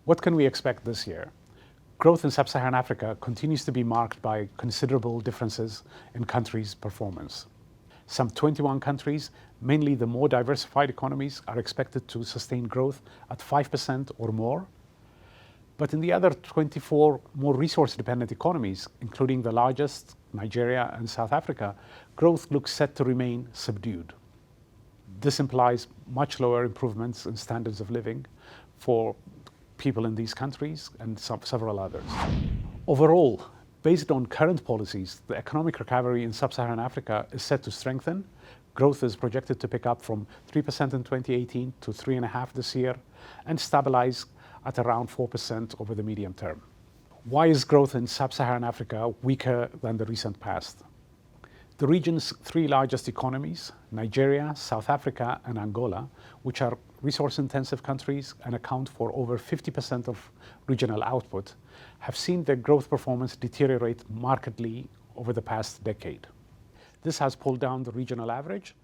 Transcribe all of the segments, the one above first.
What can we expect this year? Growth in Sub-Saharan Africa continues to be marked by considerable differences in countries' performance. Some 21 countries, mainly the more diversified economies, are expected to sustain growth at 5% or more. But in the other 24 more resource-dependent economies, including the largest, Nigeria and South Africa, growth looks set to remain subdued. This implies much lower improvements in standards of living for people in these countries and several others. Overall, based on current policies, the economic recovery in Sub-Saharan Africa is set to strengthen. Growth is projected to pick up from 3% in 2018 to 3.5% this year and stabilize at around 4% over the medium term. Why is growth in Sub-Saharan Africa weaker than the recent past? The region's three largest economies, Nigeria, South Africa, and Angola, which are resource-intensive countries and account for over 50% of regional output, have seen their growth performance deteriorate markedly over the past decade. This has pulled down the regional average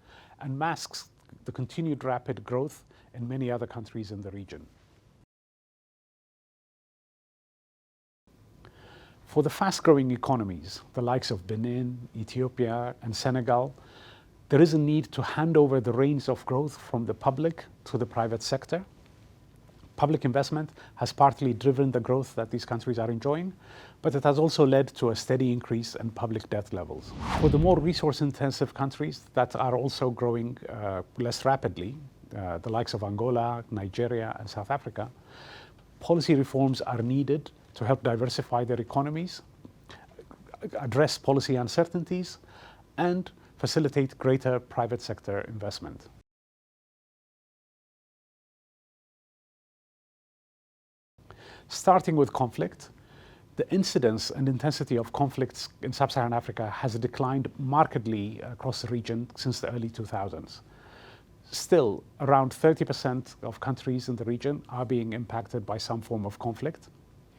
and masks the continued rapid growth in many other countries in the region. For the fast-growing economies, the likes of Benin, Ethiopia, and Senegal, there is a need to hand over the reins of growth from the public to the private sector. Public investment has partly driven the growth that these countries are enjoying, but it has also led to a steady increase in public debt levels. For the more resource-intensive countries that are also growing less rapidly, the likes of Angola, Nigeria, and South Africa, policy reforms are needed to help diversify their economies, address policy uncertainties, and facilitate greater private sector investment. Starting with conflict, the incidence and intensity of conflicts in Sub-Saharan Africa has declined markedly across the region since the early 2000s. Still, around 30% of countries in the region are being impacted by some form of conflict.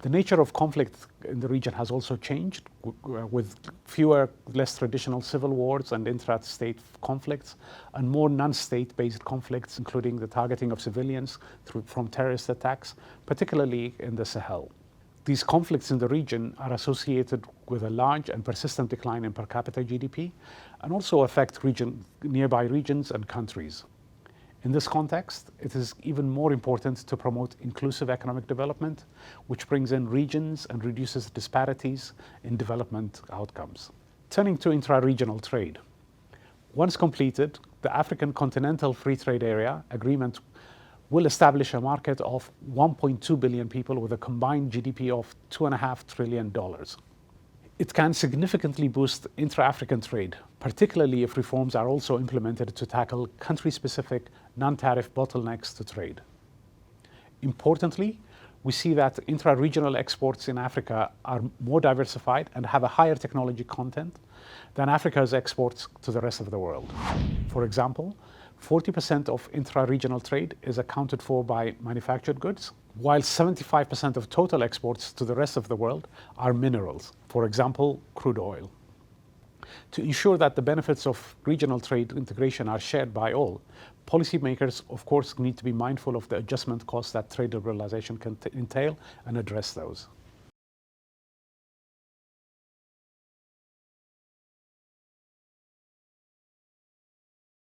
The nature of conflict in the region has also changed, with fewer, less traditional civil wars and intra-state conflicts, and more non-state-based conflicts, including the targeting of civilians from terrorist attacks, particularly in the Sahel. These conflicts in the region are associated with a large and persistent decline in per capita GDP, and also affect nearby regions and countries. In this context, it is even more important to promote inclusive economic development, which brings in regions and reduces disparities in development outcomes. Turning to intra-regional trade. Once completed, the African Continental Free Trade Area agreement will establish a market of 1.2 billion people with a combined GDP of $2.5 trillion. It can significantly boost intra-African trade, particularly if reforms are also implemented to tackle country-specific non-tariff bottlenecks to trade. Importantly, we see that intra-regional exports in Africa are more diversified and have a higher technology content than Africa's exports to the rest of the world. For example, 40% of intra-regional trade is accounted for by manufactured goods, while 75% of total exports to the rest of the world are minerals, for example, crude oil. To ensure that the benefits of regional trade integration are shared by all, policymakers, of course, need to be mindful of the adjustment costs that trade liberalization can entail and address those.